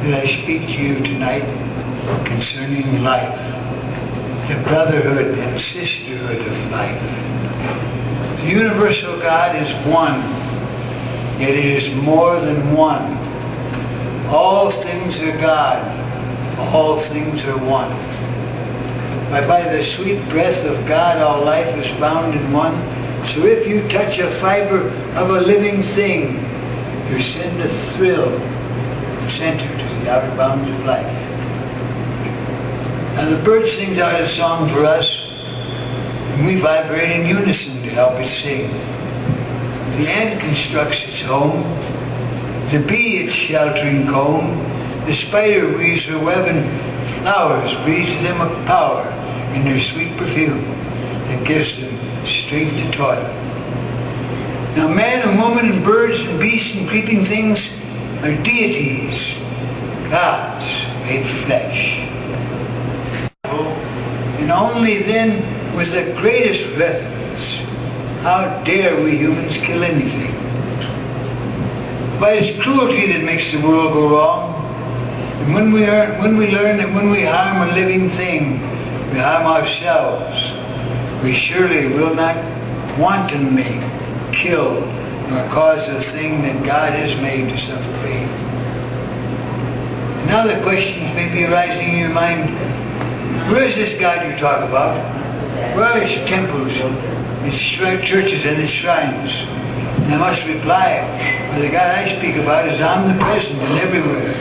that I speak to you tonight concerning life, the brotherhood and sisterhood of life. The universal God is one, yet it is more than one. All things are God, all things are one. By the sweet breath of God, all life is bound in one. So if you touch a fiber of a living thing, you send a thrill from center to the outer bounds of life. Now the bird sings out a song for us, and we vibrate in unison to help it sing. The ant constructs its home, the bee its sheltering comb, the spider weaves her web, and flowers breathe to them a power in their sweet perfume that gives them strength to toil. Now man and woman and birds and beasts and creeping things are deities, gods made flesh. And only then, with the greatest reverence, how dare we humans kill anything? But it's cruelty that makes the world go wrong. And when we learn that when we harm a living thing, we harm ourselves, we surely will not wantonly kill nor cause the thing that God has made to suffer pain. And now the questions may be arising in your mind. Where is this God you talk about? Where are his temples, his churches, and his shrines? And I must reply, well, the God I speak about is omnipresent and everywhere.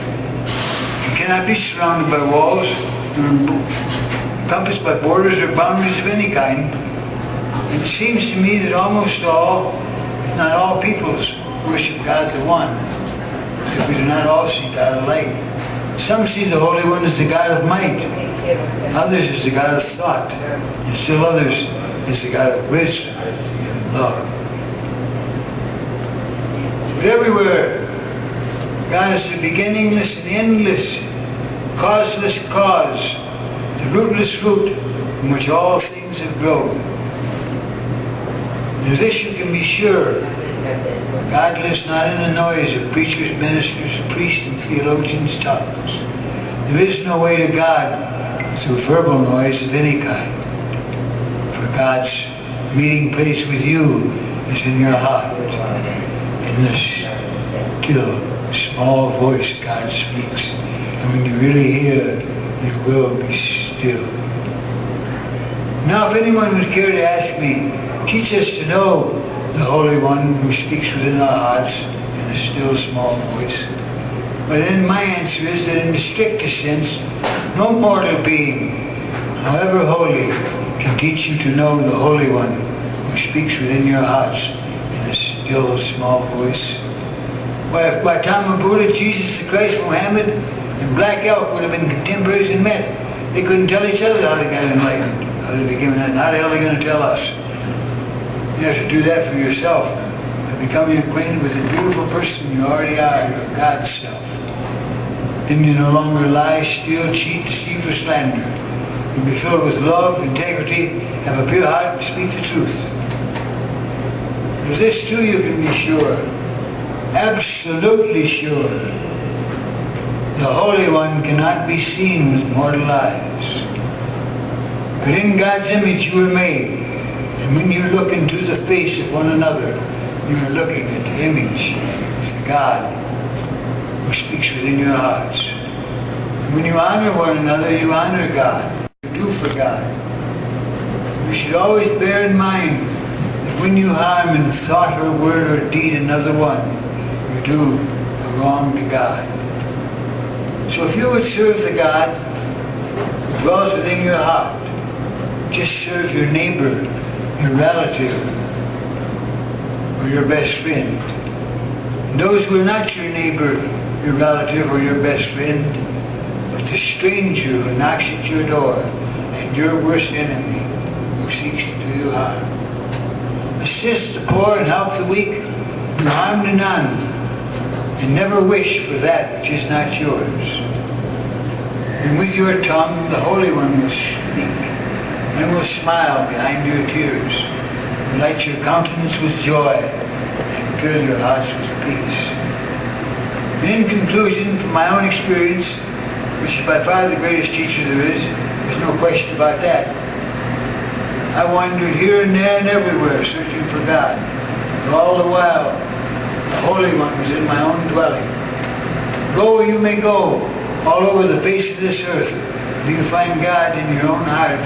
He cannot be surrounded by walls, encompassed by borders or boundaries of any kind. And it seems to me that almost all, if not all peoples, worship God the One, if we do not all see God alike. Some see the Holy One as the God of might, others as the God of thought, and still others as the God of wisdom and love. But everywhere, God is the beginningless and endless, causeless cause, the rootless root from which all things have grown. And of this you can be sure, God lives not in the noise of preachers, ministers, priests, and theologians' tongues. There is no way to God through verbal noise of any kind. For God's meeting place with you is in your heart. In this still, small voice God speaks. And when you really hear, you will be still. Now if anyone would care to ask me, teach us to know the Holy One who speaks within our hearts in a still small voice. But then my answer is that in the strictest sense, no mortal being, however holy, can teach you to know the Holy One who speaks within your hearts in a still small voice. Why, if by time of Buddha, Jesus the Christ, Muhammad, and Black Elk would have been contemporaries and met, they couldn't tell each other how they got enlightened, how they became enlightened. How the hell are they going to tell us? You have to do that for yourself, by becoming acquainted with the beautiful person you already are, your God's self. Then you no longer lie, steal, cheat, deceive, or slander. You'll be filled with love, integrity, have a pure heart, and speak the truth. Of this too you can be sure, absolutely sure. The Holy One cannot be seen with mortal eyes. But in God's image you were made. And when you look into the face of one another, you are looking at the image of the God who speaks within your hearts. And when you honor one another, you honor God. You do for God. You should always bear in mind that when you harm in thought or word or deed another one, you do a wrong to God. So if you would serve the God who dwells within your heart, just serve your neighbor, your relative, or your best friend. And those who are not your neighbor, your relative, or your best friend, but the stranger who knocks at your door and your worst enemy who seeks to do you harm. Assist the poor and help the weak, do harm to none, and never wish for that which is not yours. And with your tongue the Holy One will speak, and will smile behind your tears, and light your countenance with joy, and fill your hearts with peace. And in conclusion, from my own experience, which is by far the greatest teacher there is, there's no question about that. I wandered here and there and everywhere searching for God. But all the while, the Holy One was in my own dwelling. Go where you may go, all over the face of this earth, till you find God in your own heart.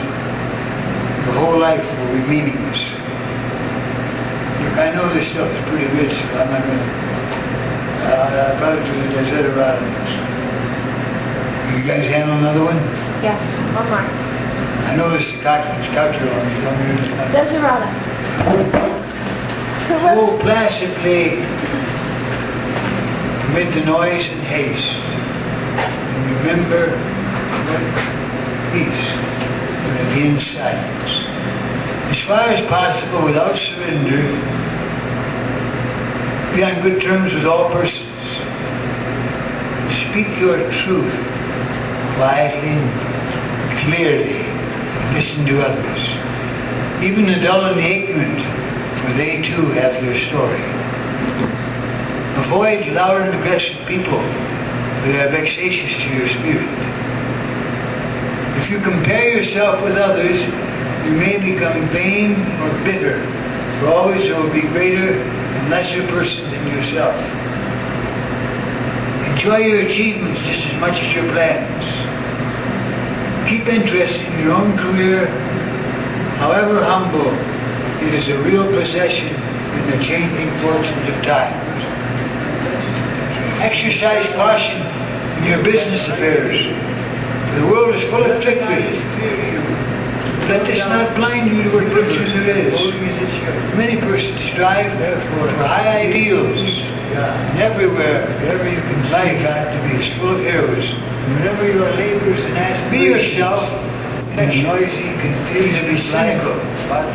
Your whole life will be meaningless. Look, I know this stuff is pretty rich, so I'm not going to... I'll probably do the Desideratus. You guys handle another one? Yeah, one more. I know this is cultural. Desideratus. Oh, placidly amid the noise and haste, and remember what peace and again silence. As far as possible, without surrender, be on good terms with all persons. Speak your truth quietly and clearly, and listen to others, even the dull and the ignorant, for they too have their story. Avoid loud and aggressive people, for they are vexatious to your spirit. If you compare yourself with others, you may become vain or bitter, for always there will be greater and lesser persons than yourself. Enjoy your achievements just as much as your plans. Keep interest in your own career, however humble. It is a real possession in the changing fortunes of times. Exercise caution in your business affairs, for the world is full of trickery. Let this not blind you to what virtue there is. Many persons strive for high ideals, and everywhere, wherever you can life to be is full of heroism. Whenever your labors and aspirations, be yourself in a noisy, confused cycle.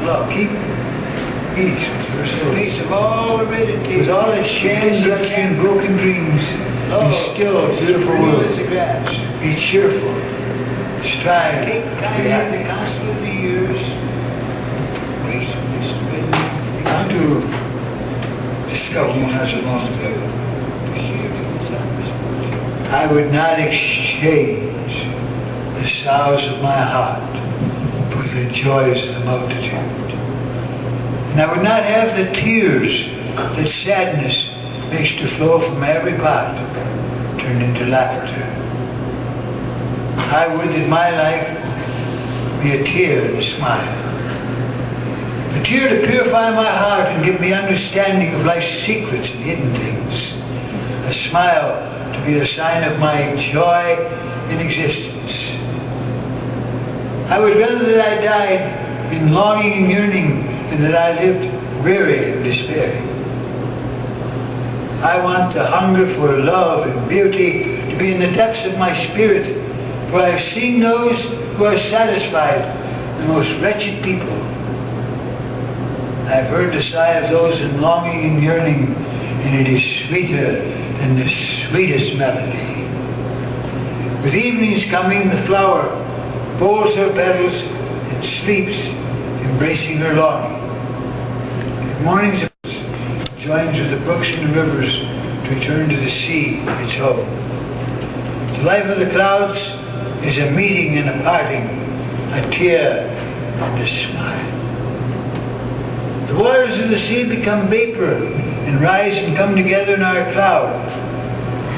Love, keep peace, the peace of all heredity, with all its sham, drudgery, and broken dreams. Be still, beautiful world. Be cheerful. Strive. Be happy. Counsel of the years. How to discover one has lost together. I would not exchange the sorrows of my heart for the joys of the multitude. And I would not have the tears that sadness makes to flow from every part turn into laughter. I would that my life be a tear and a smile. A tear to purify my heart and give me understanding of life's secrets and hidden things. A smile to be a sign of my joy in existence. I would rather that I died in longing and yearning than that I lived weary and despairing. I want the hunger for love and beauty to be in the depths of my spirit, for I have seen those who are satisfied, the most wretched people. I have heard the sigh of those in longing and yearning, and it is sweeter than the sweetest melody. With evening's coming, the flower folds her petals and sleeps, embracing her longing. Mornings joins with the brooks and the rivers to return to the sea, its home. The life of the clouds is a meeting and a parting, a tear and a smile. The waters of the sea become vapor and rise and come together in our cloud.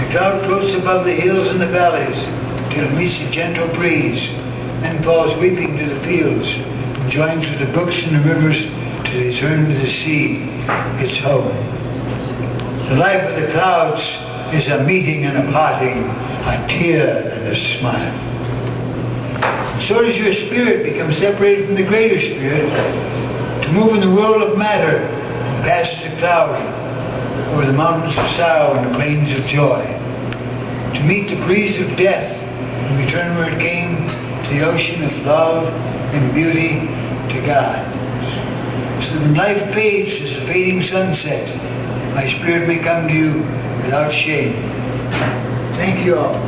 The cloud floats above the hills and the valleys till it meets a gentle breeze, then falls weeping to the fields and joins with the brooks and the rivers to return to the sea, its home. The life of the clouds is a meeting and a parting, a tear and a smile. And so does your spirit become separated from the greater spirit to move in the world of matter and pass as a cloud over the mountains of sorrow and the plains of joy, to meet the breeze of death and return where it came, to the ocean of love and beauty, to God. So when life fades as a fading sunset, my spirit may come to you without shame. Thank you all.